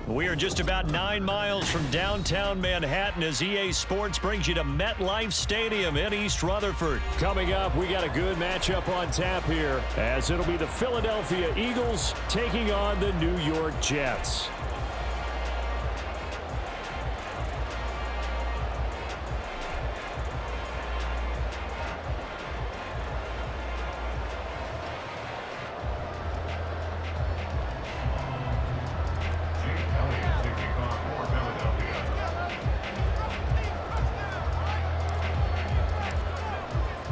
We are just about 9 miles from downtown Manhattan as EA Sports brings you to MetLife Stadium in East Rutherford. Coming up, we got a good matchup on tap here, as it'll be the Philadelphia Eagles taking on the New York Jets.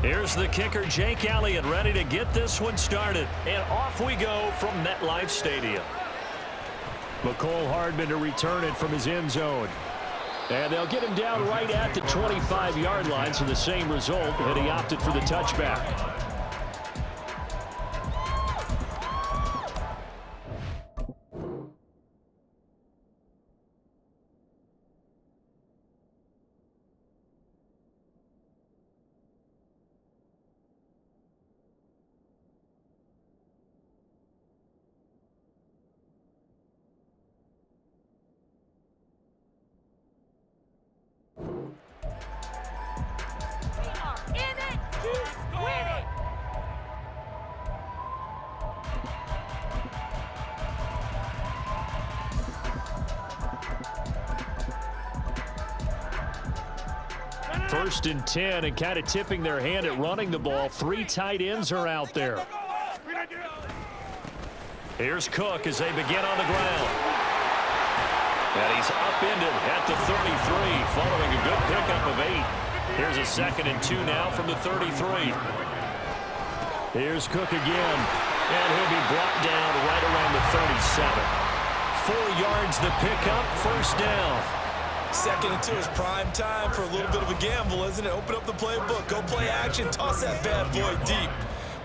Here's the kicker, Jake Elliott, ready to get this one started. And off we go from MetLife Stadium. McCole Hardman to return it from his end zone. And they'll get him down right at the 25-yard line, so the same result, and he opted for the touchback. First and 10, and kind of tipping their hand at running the ball. 3 tight ends are out there. Here's Cook as they begin on the ground. And he's upended at the 33, following a good pickup of 8. Here's a 2nd and 2 now from the 33. Here's Cook again. And he'll be brought down right around the 37. 4 yards the pickup, first down. 2nd and 2 is prime time for a little bit of a gamble, isn't it? Open up the playbook, go play action, toss that bad boy deep.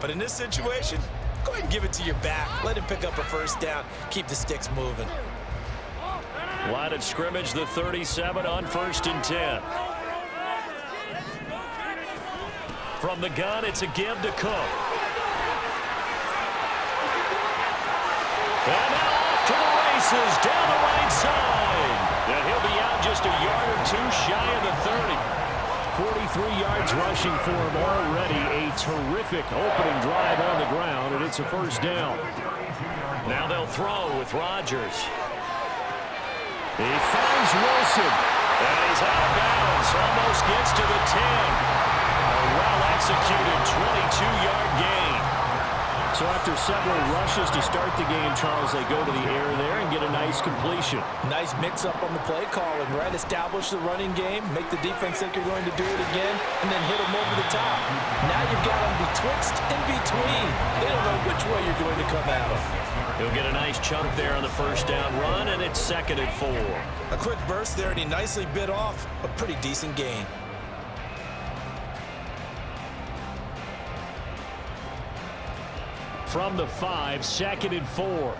But in this situation, go ahead and give it to your back. Let him pick up a first down. Keep the sticks moving. Line of scrimmage, the 37 on 1st and 10. From the gun, it's a give to Cook. And now off to the races down the right side. And he'll be out just a yard or 2 shy of the 30. 43 yards rushing for him already. A terrific opening drive on the ground, and it's a first down. Now they'll throw with Rodgers. He finds Wilson. And he's out of bounds. Almost gets to the 10. A well-executed 22-yard gain. So after several rushes to start the game, Charles, they go to the air there and get a nice completion. Nice mix-up on the play calling, right? Establish the running game, make the defense think you're going to do it again, and then hit them over the top. Now you've got them betwixt and between. They don't know which way you're going to come at them. He'll get a nice chunk there on the first down run, and it's 2nd and 4. A quick burst there, and he nicely bit off a pretty decent gain. From the 5, 2nd and 4.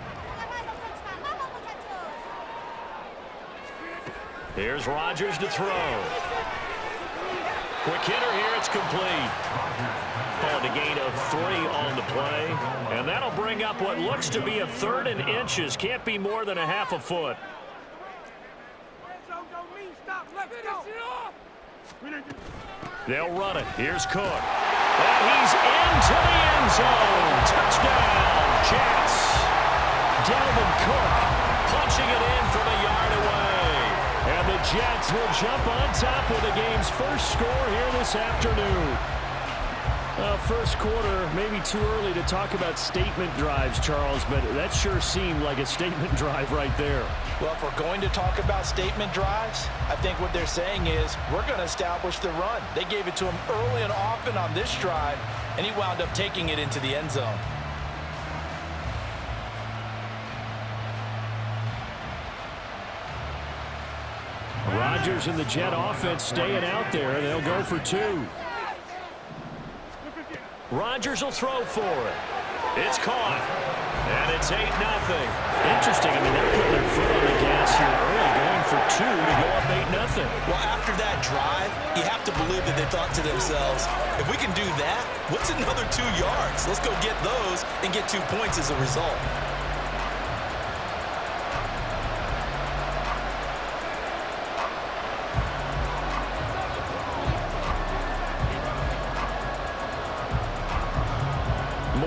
Here's Rodgers to throw. Quick hitter here, it's complete. Called a gain of 3 on the play. And that'll bring up what looks to be a 3rd and inches. Can't be more than a half a foot. They'll run it. Here's Cook. And he's into the end zone. Touchdown, Jets. Dalvin Cook Punching it in from a yard away. And the Jets will jump on top with the game's first score here this afternoon. First quarter, maybe too early to talk about statement drives, Charles, but that sure seemed like a statement drive right there. Well, if we're going to talk about statement drives, I think what they're saying is we're going to establish the run. They gave it to him early and often on this drive, and he wound up taking it into the end zone. Rodgers and the Jet offense staying out there. They'll go for 2. Rodgers will throw for it. It's caught. And it's 8-0. Interesting. I mean, they're putting their foot on the gas here early, going for 2 to go up 8-0. Well, after that drive, you have to believe that they thought to themselves, if we can do that, what's another 2 yards? Let's go get those and get 2 points as a result.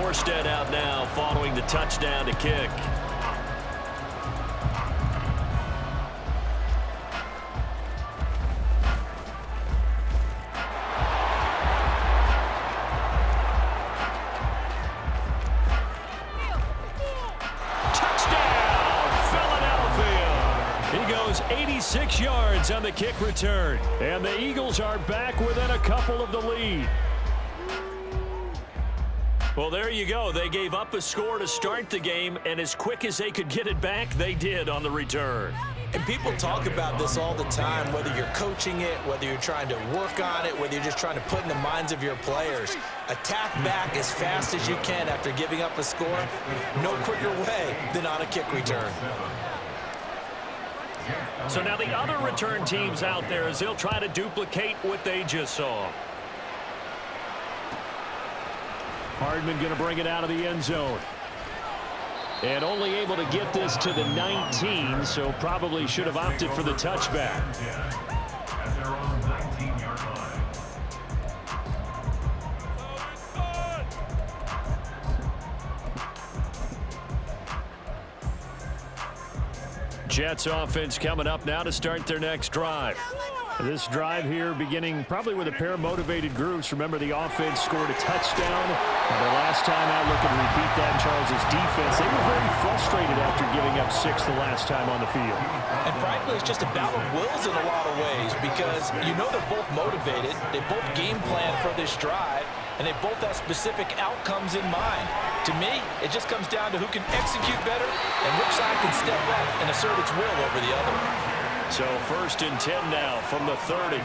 Morstead out now following the touchdown to kick. He goes 86 yards on the kick return. And the Eagles are back within a couple of the lead. Well, there you go. They gave up a score to start the game, and as quick as they could get it back, they did on the return. And people talk about this all the time, whether you're coaching it, whether you're trying to work on it, whether you're just trying to put in the minds of your players. Attack back as fast as you can after giving up a score. No quicker way than on a kick return. So now the other return teams out there as they'll try to duplicate what they just saw. Hardman going to bring it out of the end zone. And only able to get this to the 19, so probably should have opted for the touchback. Jets offense coming up now to start their next drive. This drive here beginning probably with a pair of motivated groups. Remember, the offense scored a touchdown. And their last time out, looking to repeat that in Charles' defense. They were very frustrated after giving up 6 the last time on the field. And frankly, it's just a battle of wills in a lot of ways because you know they're both motivated. They both game plan for this drive, and they both have specific outcomes in mind. To me, it just comes down to who can execute better and which side can step up and assert its will over the other. So 1st and 10 now from the 30.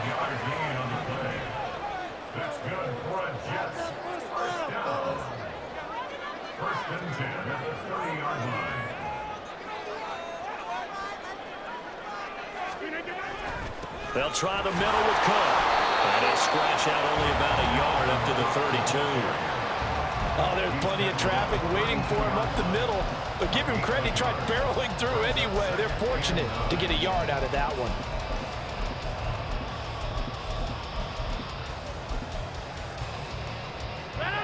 That's good for a Jets first down. 1st and 10 at the 30-yard line. They'll try the middle with Cook. And he'll scratch out only about a yard up to the 32. Oh, there's plenty of traffic waiting for him up the middle. But give him credit, he tried barreling through anyway. They're fortunate to get a yard out of that one.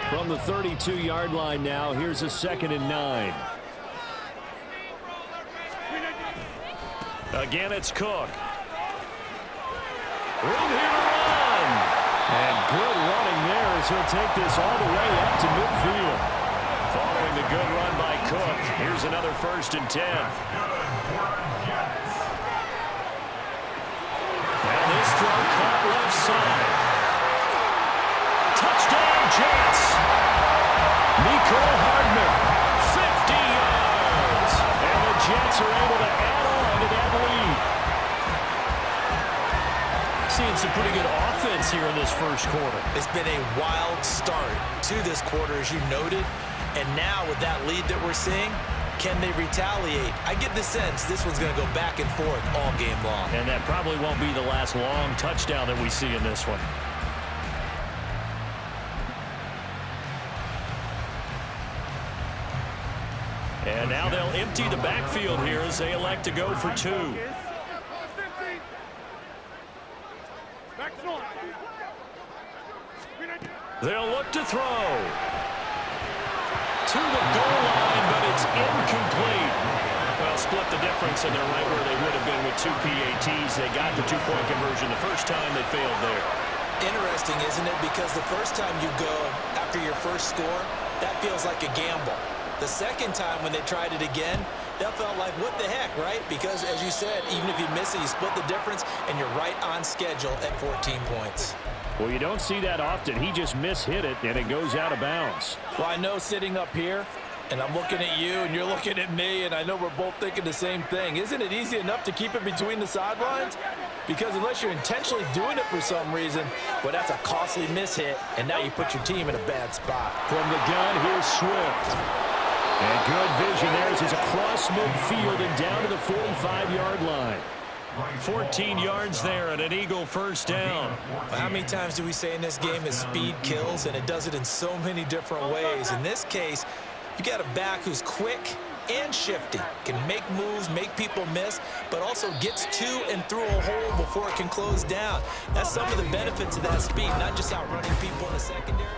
From the 32-yard line now, here's a 2nd and 9. Again, it's Cook. Room here to run. And good running there as he'll take this all the way up to midfield. Following the good run by Cook, here's another 1st and 10. And this throw caught left side. Touchdown, Jets. Nico Hardman, 50 yards. And the Jets are able to add on to that lead. Seeing some pretty good offense here in this first quarter. It's been a wild start to this quarter, as you noted. And now with that lead that we're seeing, can they retaliate? I get the sense this one's going to go back and forth all game long. And that probably won't be the last long touchdown that we see in this one. And now they'll empty the backfield here as they elect to go for 2. They'll look to throw. To the goal line, but it's incomplete. Well, split the difference, and they're right where they would have been with 2 PATs. They got the 2-point conversion the first time. They failed there. Interesting, isn't it? Because the first time you go after your first score, that feels like a gamble. The second time when they tried it again, that felt like, what the heck, right? Because, as you said, even if you miss it, you split the difference, and you're right on schedule at 14 points. Well, you don't see that often. He just mishit it, and it goes out of bounds. Well, I know sitting up here, and I'm looking at you, and you're looking at me, and I know we're both thinking the same thing. Isn't it easy enough to keep it between the sidelines? Because unless you're intentionally doing it for some reason, well, that's a costly mishit, and now you put your team in a bad spot. From the gun, here's Swift. And good vision there as he's across midfield and down to the 45-yard line. 14 yards there and an Eagle first down. Well, how many times do we say in this game is speed kills, and it does it in so many different ways. In this case, you got a back who's quick and shifty, can make moves, make people miss, but also gets to and through a hole before it can close down. That's some of the benefits of that speed, not just outrunning people in the secondary.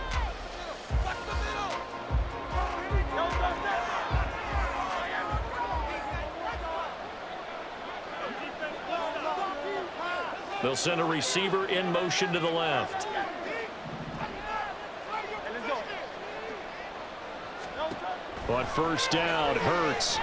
They'll send a receiver in motion to the left. On first down, Hurts.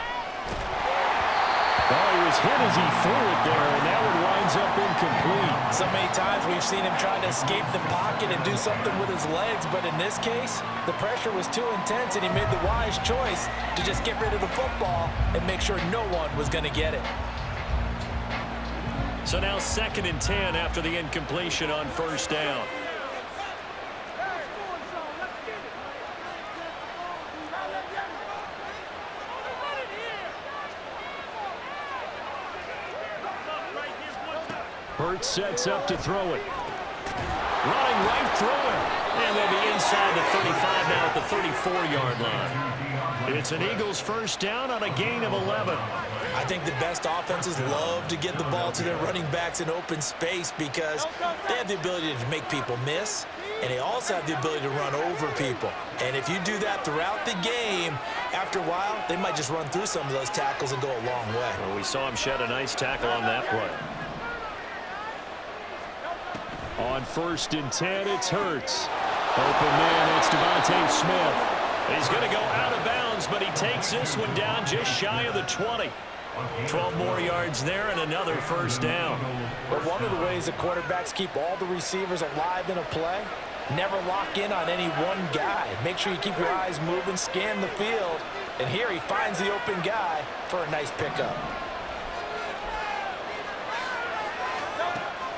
Oh, he was hit as he threw it there, and that one winds up incomplete. So many times we've seen him trying to escape the pocket and do something with his legs, but in this case, the pressure was too intense, and he made the wise choice to just get rid of the football and make sure no one was going to get it. So now 2nd and 10 after the incompletion on first down. Hurts sets up to throw it. Running right through it. And they'll be inside the 35 now at the 34-yard line. It's an Eagles first down on a gain of 11. I think the best offenses love to get the ball to their running backs in open space because they have the ability to make people miss, and they also have the ability to run over people. And if you do that throughout the game, after a while, they might just run through some of those tackles and go a long way. Well, we saw him shed a nice tackle on that play. On 1st and 10, it's Hurts. Open man, it's Devontae Smith. He's going to go out of bounds, but he takes this one down just shy of the 20. 12 more yards there and another first down. But one of the ways the quarterbacks keep all the receivers alive in a play, never lock in on any one guy. Make sure you keep your eyes moving, scan the field, and here he finds the open guy for a nice pickup.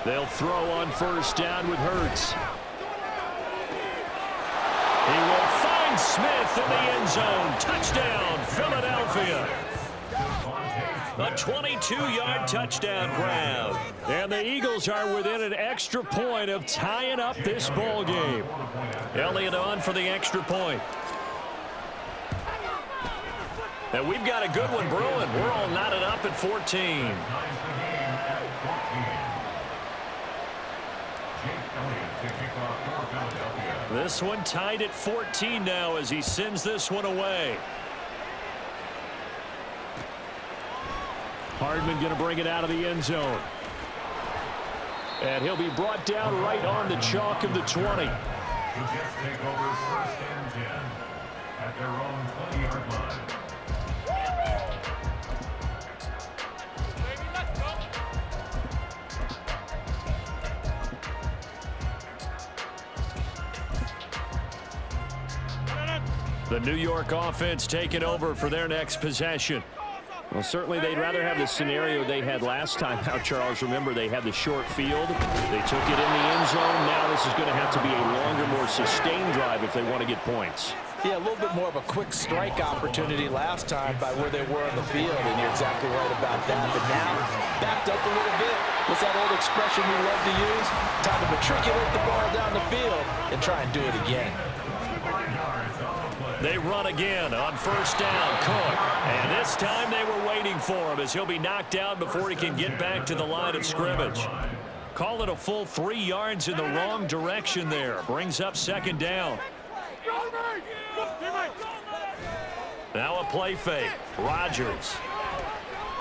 They'll throw on first down with Hurts. He will find Smith in the end zone. Touchdown, Philadelphia. A 22-yard touchdown grab. And the Eagles are within an extra point of tying up this ball game. Elliott on for the extra point. And we've got a good one brewing. We're all knotted up at 14. This one tied at 14 now as he sends this one away. Hardman going to bring it out of the end zone. And he'll be brought down right on the chalk of the 20. The Jets take over 1st and 10 at their own 20-yard line. The New York offense taking over for their next possession. Well, certainly they'd rather have the scenario they had last time out, Charles. Remember, they had the short field. They took it in the end zone. Now this is going to have to be a longer, more sustained drive if they want to get points. Yeah, a little bit more of a quick strike opportunity last time by where they were on the field, and you're exactly right about that. But now, backed up a little bit. What's that old expression we love to use? Time to matriculate the ball down the field and try and do it again. They run again on first down, Cook. And this time they were waiting for him as he'll be knocked down before he can get back to the line of scrimmage. Call it a full 3 yards in the wrong direction there. Brings up 2nd down. Now a play fake. Rodgers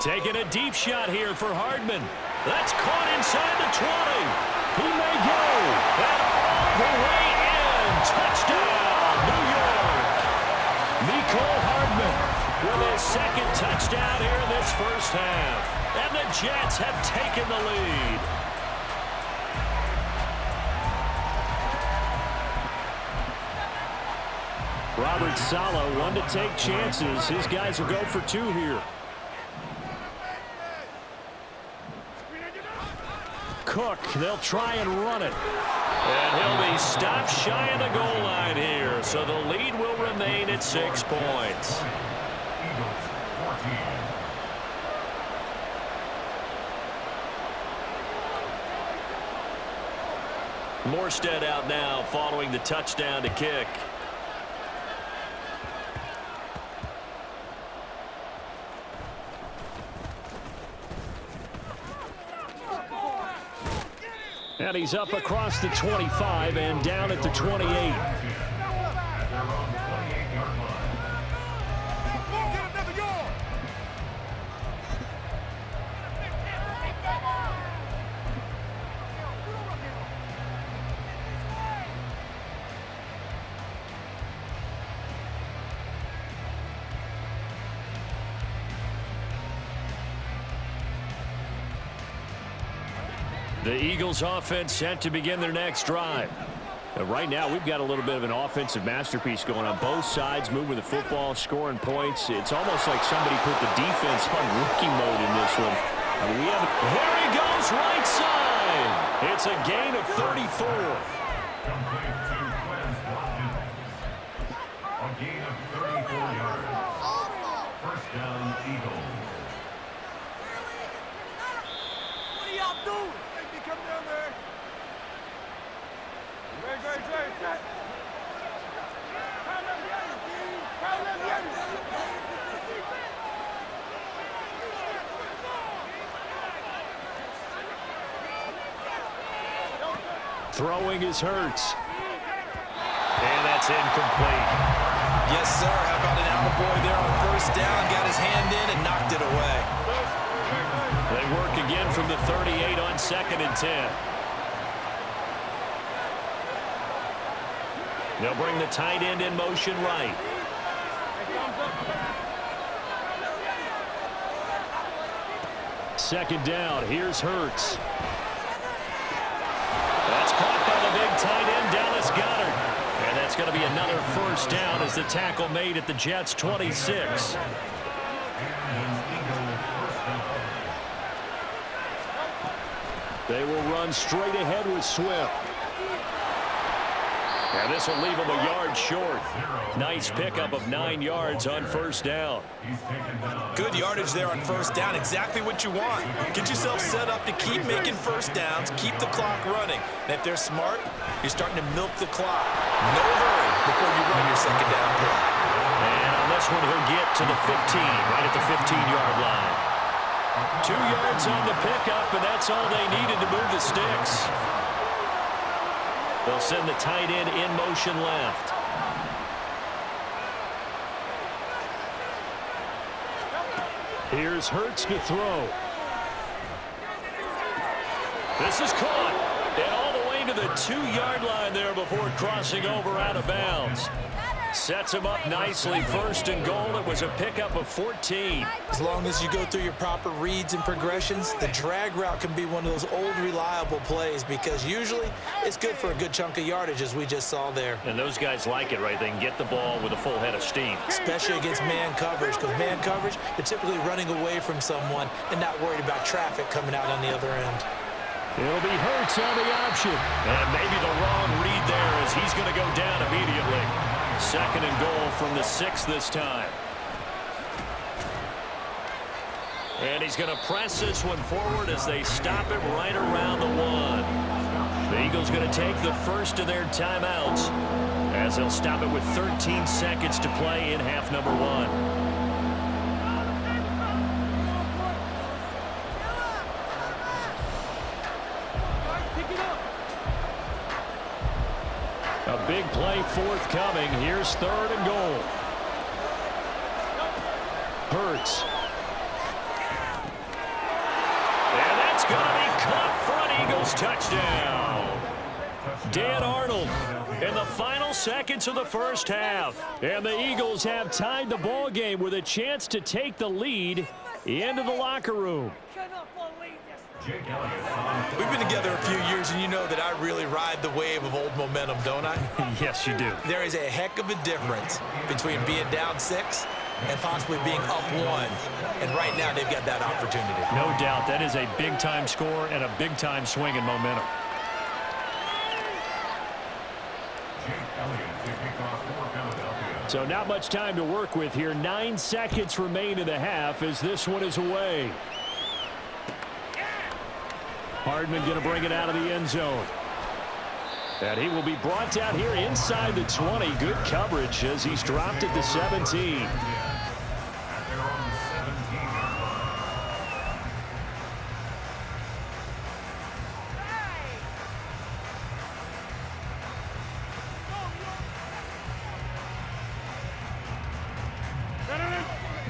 taking a deep shot here for Hardman. That's caught inside the 20. He may go. And all the way in. Touchdown, New York. Mecole Hardman with his 2nd touchdown here in this first half. And the Jets have taken the lead. Robert Saleh, one to take chances. His guys will go for 2 here. Cook, they'll try and run it. And he'll be stopped shy of the goal line here. So the lead will remain at 6 points. Morstead out now following the touchdown to kick. And he's up across the 25 and down at the 28. The Eagles offense set to begin their next drive. Right now, we've got a little bit of an offensive masterpiece going on both sides, moving the football, scoring points. It's almost like somebody put the defense on rookie mode in this one. There he goes, right side. It's a gain of 34. A gain of 34 yards. First down, Eagles. What are y'all doing? Make me come down there. Great. Throwing is Hurts. And that's incomplete. Yes, sir. How about an attaboy there on first down? Got his hand in and knocked it away. They work again from the 38 on 2nd and 10. They'll bring the tight end in motion right. Second down. Here's Hurts. That's caught by the big tight end, Dallas Goedert. And that's going to be another first down as the tackle made at the Jets' 26. They will run straight ahead with Swift. And this will leave him a yard short. Nice pickup of 9 yards on first down. Good yardage there on first down. Exactly what you want. Get yourself set up to keep making first downs, keep the clock running. And if they're smart, you're starting to milk the clock. No hurry before you run your second down play. And on this one, he'll get to the 15, right at the 15-yard line. 2 yards on the pickup, and that's all they needed to move the sticks. They'll send the tight end in motion left. Here's Hurts to throw. This is caught. And all the way to the 2-yard line there before crossing over out of bounds. Sets him up nicely. First and goal. It was a pickup of 14. As long as you go through your proper reads and progressions, the drag route can be one of those old reliable plays because usually it's good for a good chunk of yardage as we just saw there. And those guys like it, right? They can get the ball with a full head of steam. Especially against man coverage, because man coverage, they're typically running away from someone and not worried about traffic coming out on the other end. It'll be Hurts on the option. And maybe the wrong read there as he's going to go down immediately. Second and goal from the 6 this time. And he's going to press this one forward as they stop it right around the 1. The Eagles going to take the first of their timeouts as they'll stop it with 13 seconds to play in half number 1. A big play forthcoming. Here's third and goal. Hurts. And that's going to be caught for an Eagles touchdown. Dan Arnold in the final seconds of the first half. And the Eagles have tied the ball game with a chance to take the lead into the locker room. We've been together a few years, and you know that I really ride the wave of old momentum, don't I? Yes, you do. There is a heck of a difference between being down 6 and possibly being up 1. And right now, they've got that opportunity. No doubt. That is a big-time score and a big-time swing in momentum. So not much time to work with here. 9 seconds remain in the half as this one is away. Hardman going to bring it out of the end zone. And he will be brought down here inside the 20. Good coverage as he's dropped at the 17.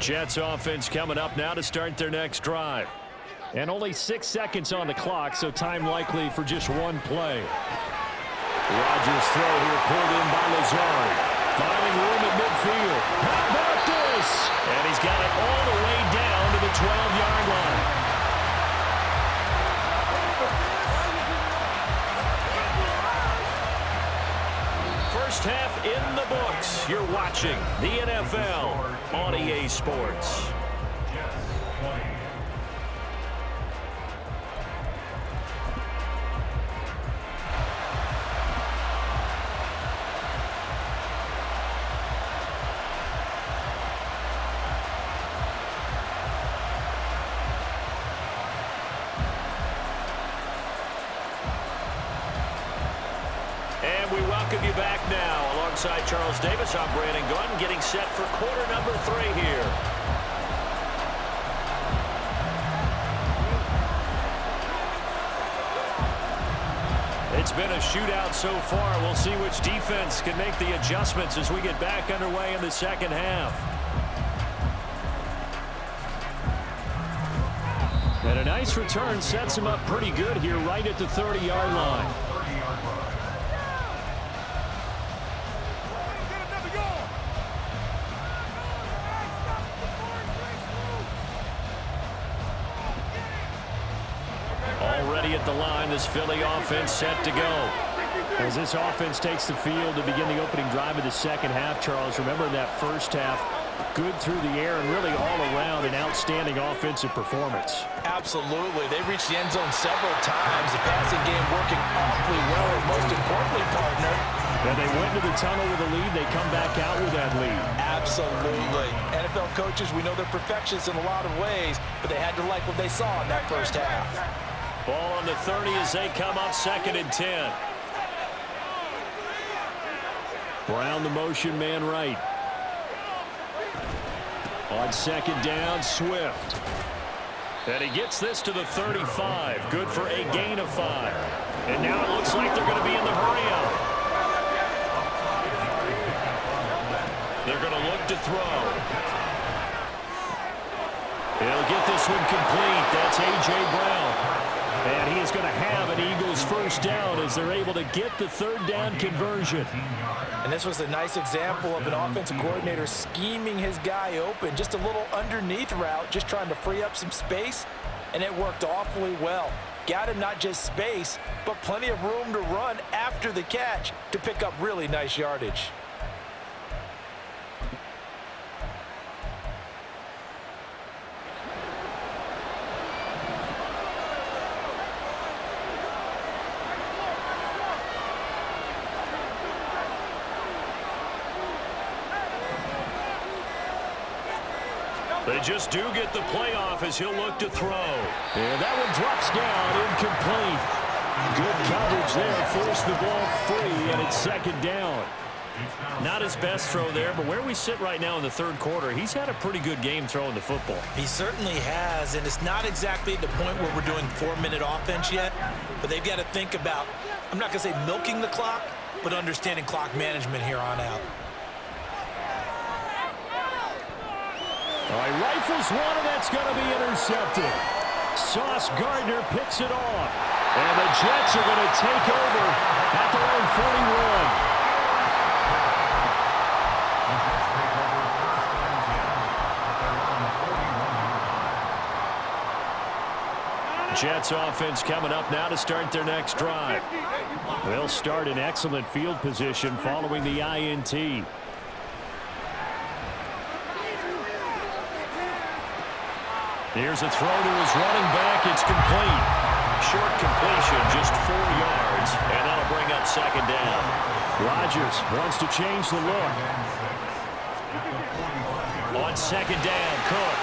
Jets offense coming up now to start their next drive. And only 6 seconds on the clock, so time likely for just one play. Rodgers' throw here pulled in by Lazard. Finding room at midfield. How about this? And he's got it all the way down to the 12-yard line. watching the NFL on EA Sports. And we welcome you back now. Alongside Charles Davis, I'm Brandon Gunn, getting set for quarter number 3 here. It's been a shootout so far. We'll see which defense can make the adjustments as we get back underway in the second half. And a nice return sets him up pretty good here right at the 30-yard line. Already at the line, this Philly offense set to go. As this offense takes the field to begin the opening drive of the second half, Charles, remember in that first half, good through the air and really all around an outstanding offensive performance. Absolutely. They reached the end zone several times. The passing game working awfully well, and most importantly, partner. And they went into the tunnel with a lead. They come back out with that lead. Absolutely. NFL coaches, we know they're perfectionists in a lot of ways, but they had to like what they saw in that first half. Ball on the 30 as they come up 2nd and 10. Brown the motion man right. On 2nd down, Swift. And he gets this to the 35. Good for a gain of 5. And now it looks like they're going to be in the hurry-up. They're going to look to throw. He'll get this one complete. That's A.J. Brown. And he is going to have an Eagles first down as they're able to get the 3rd down conversion. And this was a nice example of an offensive coordinator scheming his guy open. Just a little underneath route, just trying to free up some space, and it worked awfully well. Got him not just space, but plenty of room to run after the catch to pick up really nice yardage. They just do get the playoff as he'll look to throw. And that one drops down, incomplete. Good coverage there, forced the ball free, and it's 2nd down. Not his best throw there, but where we sit right now in the 3rd quarter, he's had a pretty good game throwing the football. He certainly has, and it's not exactly at the point where we're doing 4-minute offense yet, but they've got to think about, I'm not going to say milking the clock, but understanding clock management here on out. All right, rifles one, and that's going to be intercepted. Sauce Gardner picks it off. And the Jets are going to take over at their own 41. Jets offense coming up now to start their next drive. They'll start in excellent field position following the INT. Here's a throw to his running back. It's complete. Short completion, just 4 yards, and that'll bring up 2nd down. Rodgers wants to change the look. On 2nd down, Cook.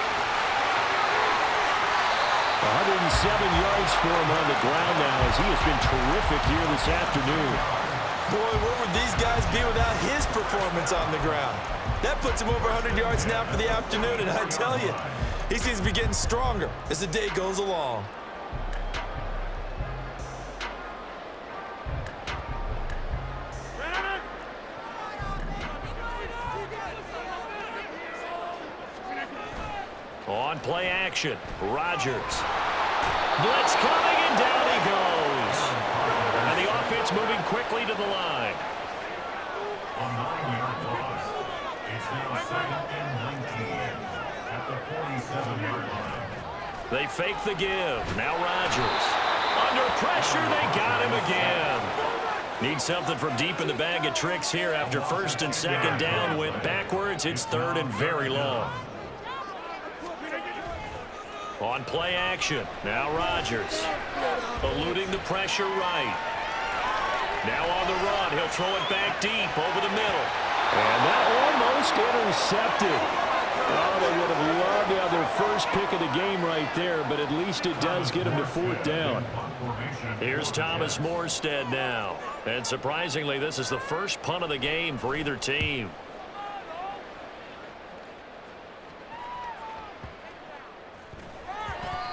107 yards for him on the ground now as he has been terrific here this afternoon. Boy, where would these guys be without his performance on the ground? That puts him over 100 yards now for the afternoon, and I tell you, he seems to be getting stronger as the day goes along. On play action, Rodgers. Blitz coming, and down he goes. And the offense moving quickly to the line. A 9-yard loss. It's now 2nd and 19 at the 47-yard line. They fake the give. Now Rodgers. Under pressure, they got him again. Need something from deep in the bag of tricks here after first and second down went backwards. It's third and very long. On play action. Now Rodgers. Eluding the pressure right. Now on the run. He'll throw it back deep over the middle. And that almost intercepted. Oh, they would have loved to have their first pick of the game right there, but at least it does get them to fourth down. Here's Thomas Morstead now. And surprisingly, this is the first punt of the game for either team.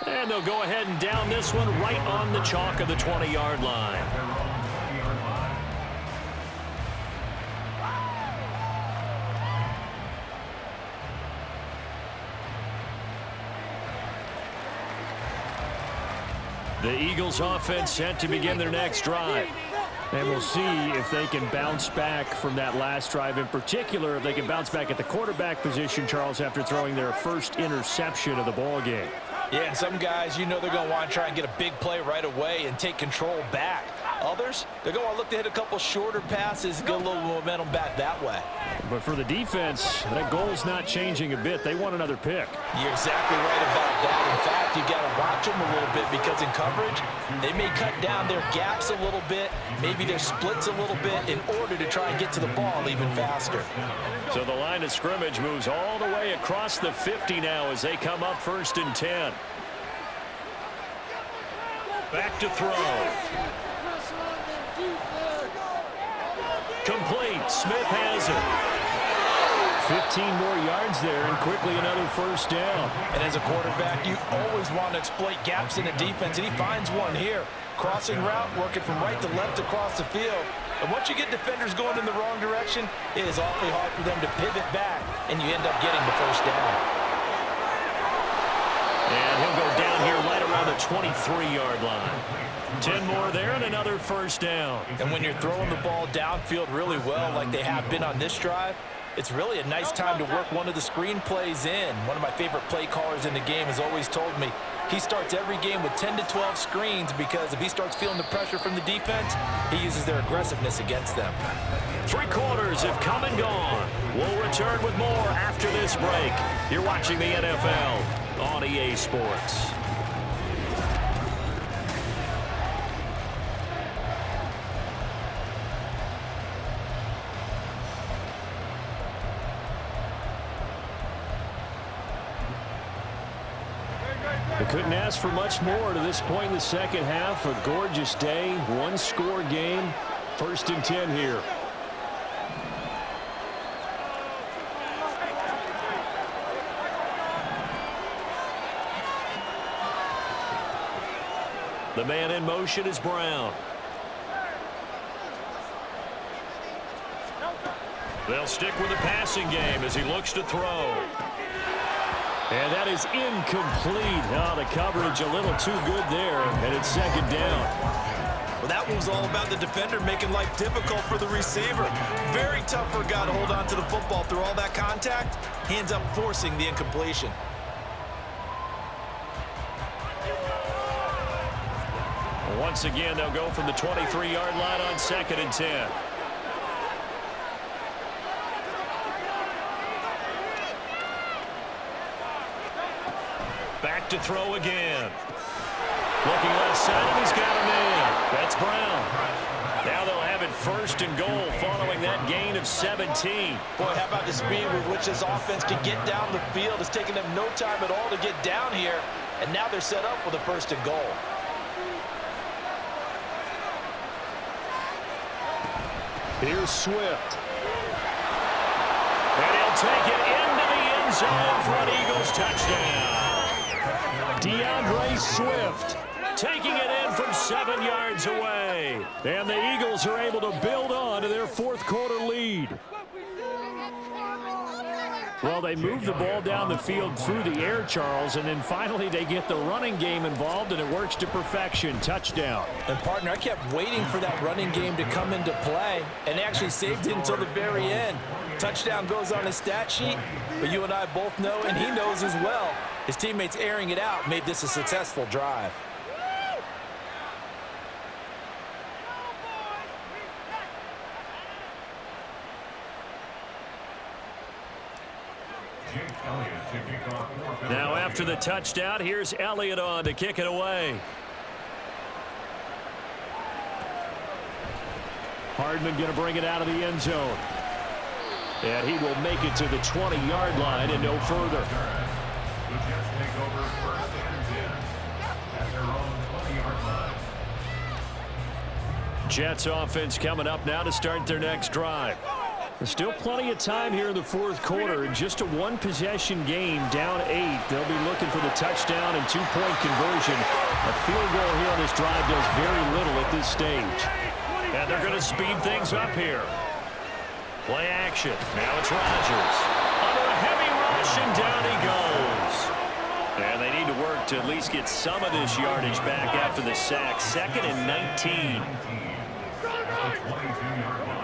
And they'll go ahead and down this one right on the chalk of the 20-yard line. The Eagles offense set to begin their next drive. And we'll see if they can bounce back from that last drive. In particular, if they can bounce back at the quarterback position, Charles, after throwing their first interception of the ball game. Yeah, and some guys, you know they're going to want to try and get a big play right away and take control back. Others, they're going to look to hit a couple shorter passes, get a little momentum back that way. But for the defense, that goal's not changing a bit. They want another pick. You're exactly right about that. In fact, you got to watch them a little bit because in coverage, they may cut down their gaps a little bit, maybe their splits a little bit in order to try and get to the ball even faster. So the line of scrimmage moves all the way across the 50 now as they come up first and 10. Back to throw. Complete. Smith has it. 15 more yards there and quickly another first down. And as a quarterback, you always want to exploit gaps in the defense, and he finds one here. Crossing route, working from right to left across the field. And once you get defenders going in the wrong direction, it is awfully hard for them to pivot back, and you end up getting the first down. And he'll go down here right around the 23-yard line. 10 more there and another first down. And when you're throwing the ball downfield really well like they have been on this drive, it's really a nice time to work one of the screen plays in. One of my favorite play callers in the game has always told me he starts every game with 10 to 12 screens because if he starts feeling the pressure from the defense, he uses their aggressiveness against them. 3 quarters have come and gone. We'll return with more after this break. You're watching the NFL on EA Sports. They couldn't ask for much more to this point in the second half. A gorgeous day, one-score game, first and 10 here. The man in motion is Brown. They'll stick with the passing game as he looks to throw. And that is incomplete. Oh, the coverage a little too good there, and it's second down. Well, that one was all about the defender making life difficult for the receiver. Very tough for a guy to hold on to the football through all that contact. He ends up forcing the incompletion. Once again, they'll go from the 23-yard line on second and 10. Back to throw again. Looking left side, and he's got a man. That's Brown. Now they'll have it first and goal following that gain of 17. Boy, how about the speed with which this offense can get down the field? It's taken them no time at all to get down here, and now they're set up with a first and goal. Here's Swift. And he'll take it into the end zone for an Eagles touchdown. DeAndre Swift Taking it in from 7 yards away. And the Eagles are able to build on to their fourth quarter lead. Well, they move the ball down the field through the air, Charles, and then finally they get the running game involved, and it works to perfection. Touchdown. And, partner, I kept waiting for that running game to come into play, and actually saved it until the very end. Touchdown goes on his stat sheet, but you and I both know, and he knows as well, his teammates airing it out made this a successful drive. Elliott to kick off for Now after the touchdown, here's Elliott on to kick it away. Hardman going to bring it out of the end zone. And he will make it to the 20-yard line and no further. The Jets take over first and 10 at their own 20-yard line. Jets offense coming up now to start their next drive. There's still plenty of time here in the fourth quarter. Just a one-possession game, down 8. They'll be looking for the touchdown and two-point conversion. A field goal here on this drive does very little at this stage. And they're going to speed things up here. Play action. Now it's Rodgers. Under a heavy rush, and down he goes. And they need to work to at least get some of this yardage back after the sack. 2nd and 19. At the 22-yard line.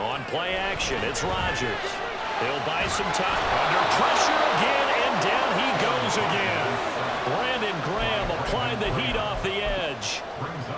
On play action, it's Rodgers. He'll buy some time. Under pressure again, and down he goes again. Brandon Graham applied the heat off the edge.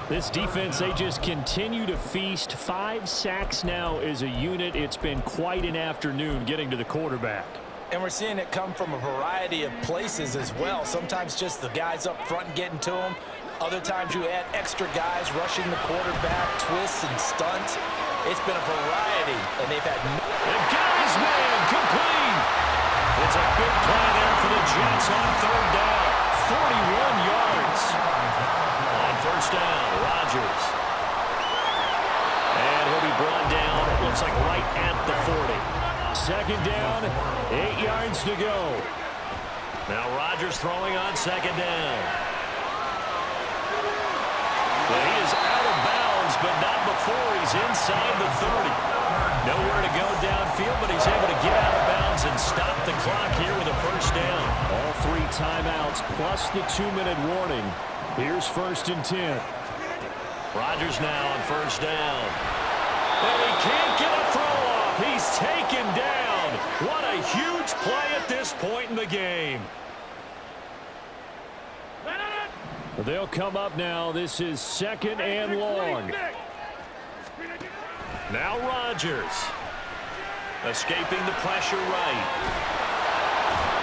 This defense, they just continue to feast. 5 sacks now as a unit. It's been quite an afternoon getting to the quarterback. And we're seeing it come from a variety of places as well. Sometimes just the guys up front getting to him. Other times you add extra guys rushing the quarterback, twists and stunts. It's been a variety, and they've had... And got his man complete. It's a big play there for the Jets on 3rd down. 41 yards. On 1st down, Rodgers. And he'll be brought down, it looks like right at the 40. 2nd down, 8 yards to go. Now Rodgers throwing on 2nd down. Well, he is out of bounds, but not before he's inside the 30. Nowhere to go downfield, but he's able to get out of bounds and stop the clock here with a 1st down. All 3 timeouts plus the 2-minute warning. Here's 1st and 10. Rodgers now on 1st down. And he can't get a throw off. He's taken down. What a huge play at this point in the game. They'll come up now. This is 2nd and long. Now Rodgers. Escaping the pressure right.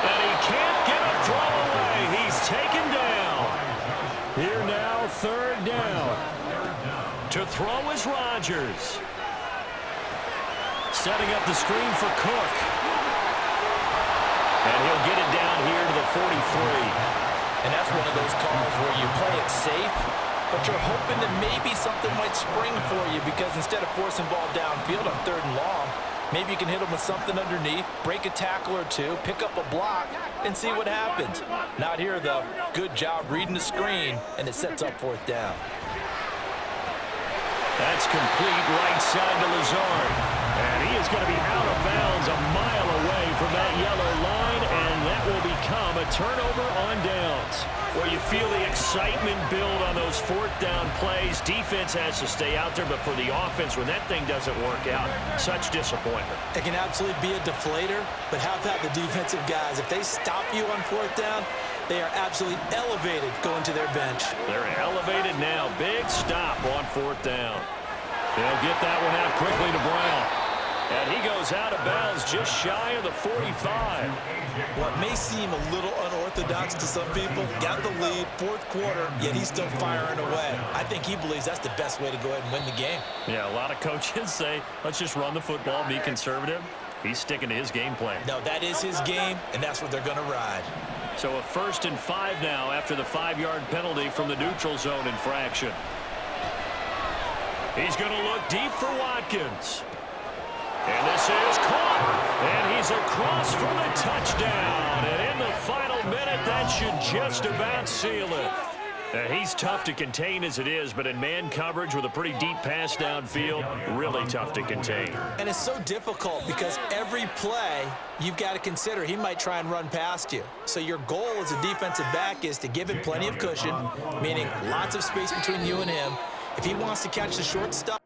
And he can't get a throw away. He's taken down. Here now, 3rd down. To throw is Rodgers. Setting up the screen for Cook. And he'll get it down here to the 43. And that's one of those calls where you play it safe, but you're hoping that maybe something might spring for you, because instead of forcing ball downfield on 3rd and long, maybe you can hit them with something underneath, break a tackle or two, pick up a block, and see what happens. Not here, though. Good job reading the screen, and it sets up 4th down. That's complete right side to Lazard. And he is going to be out of bounds a mile away from that yellow line, and that will become a turnover on downs. Where you feel the excitement build on those 4th down plays. Defense has to stay out there, but for the offense, when that thing doesn't work out, such disappointment. It can absolutely be a deflator, but how about the defensive guys? If they stop you on 4th down, they are absolutely elevated going to their bench. They're elevated now. Big stop on 4th down. They'll get that one out quickly to Brown. And he goes out of bounds just shy of the 45. What may seem a little unorthodox to some people, got the lead, 4th quarter, yet he's still firing away. I think he believes that's the best way to go ahead and win the game. Yeah, a lot of coaches say, let's just run the football, be conservative. He's sticking to his game plan. No, that is his game, and that's what they're going to ride. So a 1st and 5 now after the 5-yard penalty from the neutral zone infraction. He's going to look deep for Watkins. And this is caught. And he's across for the touchdown. And in the final minute, that should just about seal it. He's tough to contain as it is, but in man coverage with a pretty deep pass downfield, really tough to contain. And it's so difficult because every play you've got to consider he might try and run past you. So your goal as a defensive back is to give him plenty of cushion, meaning lots of space between you and him. If he wants to catch the short stuff,